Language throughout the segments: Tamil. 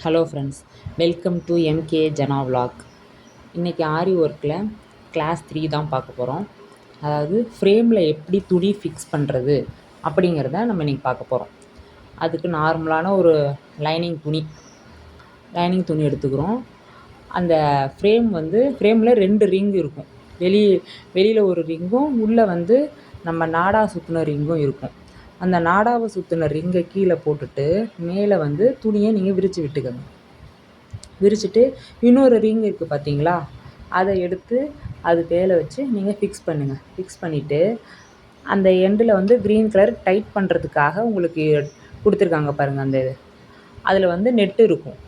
Hello friends, welcome to MK Jana vlog. இன்றைக்கி ஆரி ஒர்க்கில் கிளாஸ் 3 தான் பார்க்க போகிறோம். அதாவது ஃப்ரேமில் எப்படி துணி ஃபிக்ஸ் பண்ணுறது அப்படிங்கிறத நம்ம இன்றைக்கி பார்க்க போகிறோம். அதுக்கு நார்மலான ஒரு லைனிங் துணி எடுத்துக்கிறோம். அந்த ஃப்ரேமில் 2 ரிங் இருக்கும். வெளியில் ஒரு ரிங்கும் உள்ளே நம்ம நாடா சுற்றின ரிங்கும் இருக்கும். அந்த நாடாவை சுற்றின ரிங்கை கீழே போட்டுட்டு மேலே துணியை நீங்கள் விரித்து விட்டுக்கோங்க. விரிச்சிட்டு இன்னொரு ரிங் இருக்குது பார்த்தீங்களா, அதை எடுத்து அது மேலே வச்சு நீங்கள் ஃபிக்ஸ் பண்ணுங்கள். ஃபிக்ஸ் பண்ணிவிட்டு அந்த எண்டில் க்ரீன் கலர் டைட் பண்ணுறதுக்காக உங்களுக்கு கொடுத்துருக்காங்க பாருங்கள். அந்த அதில் நெட்டு இருக்கும்.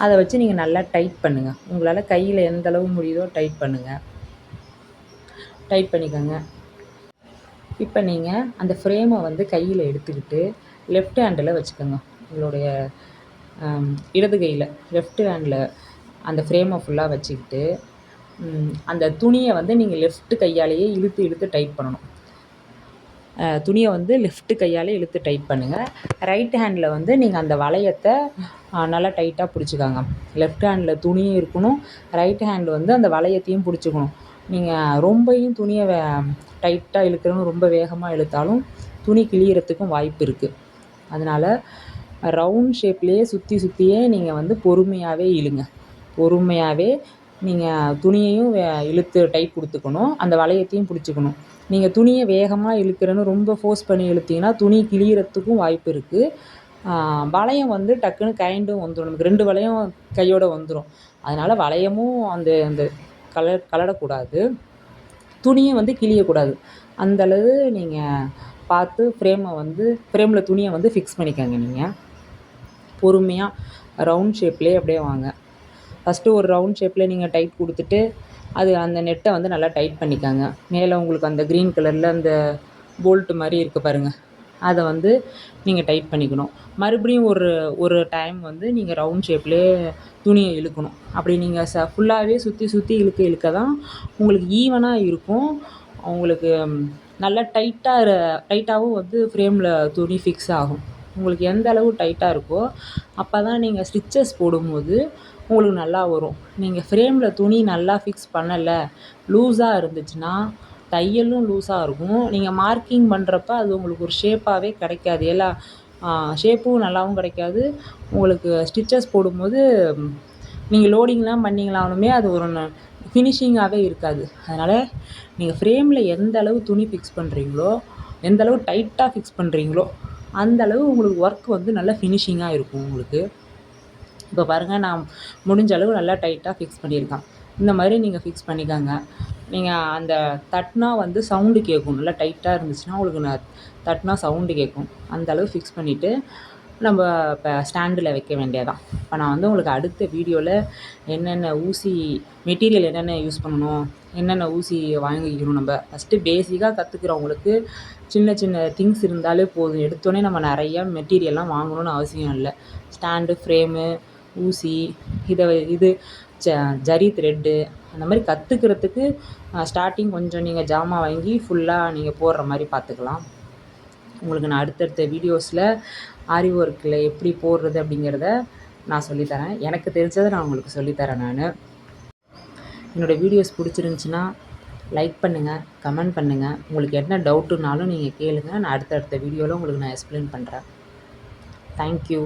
அதை வச்சு நீங்கள் நல்லா டைட் பண்ணுங்கள். உங்களால் கையில் எந்த அளவு முடியுதோ டைட் பண்ணுங்கள். டைட் பண்ணிக்கோங்க. இப்போ நீங்கள் அந்த ஃப்ரேமை கையில் எடுத்துக்கிட்டு லெஃப்ட் ஹேண்டில் வச்சுக்கோங்க. உங்களுடைய இடது கையில் லெஃப்ட் ஹேண்டில் அந்த ஃப்ரேமை ஃபுல்லாக வச்சுக்கிட்டு அந்த துணியை நீங்கள் லெஃப்ட் கையாலேயே இழுத்து டைட் பண்ணணும். துணியை லெஃப்ட் கையால் இழுத்து டைட் பண்ணுங்கள். ரைட் ஹேண்டில் நீங்கள் அந்த வளையத்தை நல்லா டைட்டாக பிடிச்சிக்கோங்க. லெஃப்ட் ஹேண்டில் துணியும் இருக்கணும், ரைட் ஹேண்டு அந்த வளையத்தையும் பிடிச்சிக்கணும். நீங்கள் ரொம்பையும் துணியை டைட்டாக இழுக்கிறோன்னு ரொம்ப வேகமாக இழுத்தாலும் துணி கிழியறதுக்கும் வாய்ப்பு இருக்குது. அதனால் ரவுண்ட் ஷேப்லேயே சுற்றியே நீங்கள் பொறுமையாகவே இழுங்க. பொறுமையாகவே நீங்கள் துணியையும் இழுத்து டைட் கொடுத்துக்கணும், அந்த வளையத்தையும் பிடிச்சிக்கணும். நீங்கள் துணியை வேகமாக இழுக்கிறேன்னு ரொம்ப ஃபோர்ஸ் பண்ணி இழுத்திங்கன்னா துணி கிழியறதுக்கும் வாய்ப்பு இருக்குது. வளையம் டக்குன்னு கயண்டும் வந்துடும். நமக்கு 2 வளையம் கையோடு வந்துடும். அதனால் வளையமும் அந்த கலடக்கூடாது, துணியை கிழியக்கூடாது. அந்தளவு நீங்கள் பார்த்து ஃப்ரேமில் துணியை ஃபிக்ஸ் பண்ணிக்கோங்க. நீங்கள் பொறுமையாக ரவுண்ட் ஷேப்லேயே அப்படியே வாங்க. ஃபஸ்ட்டு ஒரு ரவுண்ட் ஷேப்பில் நீங்கள் டைட் கொடுத்துட்டு அந்த நெட்டை நல்லா டைட் பண்ணிக்கோங்க. மேலே உங்களுக்கு அந்த க்ரீன் கலரில் அந்த போல்ட்டு மாதிரி இருக்குது பாருங்கள், அதை நீங்கள் டைட் பண்ணிக்கணும். மறுபடியும் ஒரு டைம் நீங்கள் ரவுண்ட் ஷேப்லேயே துணியை இழுக்கணும். அப்படி நீங்கள் ஃபுல்லாகவே சுற்றி இழுக்க தான் உங்களுக்கு ஈவனாக இருக்கும். உங்களுக்கு நல்லா டைட்டாகவும் ஃப்ரேமில் துணி ஃபிக்ஸ் ஆகும். உங்களுக்கு எந்த அளவு டைட்டாக இருக்கோ அப்போ தான் நீங்கள் ஸ்டிச்சஸ் போடும்போது உங்களுக்கு நல்லா வரும். நீங்கள் ஃப்ரேமில் துணி நல்லா ஃபிக்ஸ் பண்ணலை, லூஸாக இருந்துச்சுன்னா தையலும் லூஸாக இருக்கும். நீங்கள் மார்க்கிங் பண்ணுறப்ப அது உங்களுக்கு ஒரு ஷேப்பாகவே கிடைக்காது. எல்லாம் ஷேப்பும் நல்லாவும் கிடைக்காது. உங்களுக்கு ஸ்டிச்சஸ் போடும்போது நீங்கள் லோடிங்லாம் பண்ணிங்களாலுமே அது ஒரு ஃபினிஷிங்காகவே இருக்காது. அதனால் நீங்கள் ஃப்ரேமில் எந்த அளவு துணி ஃபிக்ஸ் பண்ணுறீங்களோ, எந்த அளவு டைட்டாக ஃபிக்ஸ் பண்ணுறீங்களோ அந்தளவு உங்களுக்கு ஒர்க் நல்லா ஃபினிஷிங்காக இருக்கும் உங்களுக்கு. இப்போ பாருங்கள், நான் முடிஞ்ச அளவு நல்லா டைட்டாக ஃபிக்ஸ் பண்ணியிருக்கேன். இந்த மாதிரி நீங்கள் ஃபிக்ஸ் பண்ணிக்கோங்க. நீங்கள் அந்த தட்டினா சவுண்டு கேட்கும். நல்லா டைட்டாக இருந்துச்சுன்னா உங்களுக்கு தட்டினா சவுண்டு கேட்கும். அந்தளவு ஃபிக்ஸ் பண்ணிவிட்டு நம்ம இப்போ ஸ்டாண்டில் வைக்க வேண்டியதான். இப்போ நான் உங்களுக்கு அடுத்த வீடியோவில் என்னென்ன ஊசி மெட்டீரியல் என்னென்ன யூஸ் பண்ணணும், என்னென்ன ஊசி வாங்கிக்கணும், நம்ம ஃபஸ்ட்டு பேசிக்காக கற்றுக்கிறவங்களுக்கு சின்ன திங்ஸ் இருந்தாலே போதும். எடுத்தோடனே நம்ம நிறையா மெட்டீரியல்லாம் வாங்கணும்னு அவசியம் இல்லை. ஸ்டாண்டு, ஃப்ரேமு, ஊசி, இது ஜரி த்ரெட்டு, அந்த மாதிரி கற்றுக்கிறதுக்கு ஸ்டார்டிங் கொஞ்சம் நீங்கள் ஜாமான் வாங்கி ஃபுல்லாக நீங்கள் போடுற மாதிரி பார்த்துக்கலாம். உங்களுக்கு நான் அடுத்தடுத்த வீடியோஸில் ஆரி ஒர்க்கில் எப்படி போடுறது அப்படிங்கிறத நான் சொல்லித்தரேன். எனக்கு தெரிஞ்சதை நான் உங்களுக்கு சொல்லித்தரேன். என்னோடய வீடியோஸ் பிடிச்சிருந்துச்சின்னா லைக் பண்ணுங்கள், கமெண்ட் பண்ணுங்கள். உங்களுக்கு என்ன டவுட்டுனாலும் நீங்கள் கேளுங்கள். நான் அடுத்தடுத்த வீடியோவில் உங்களுக்கு நான் எக்ஸ்பிளைன் பண்ணுறேன். தேங்க்யூ.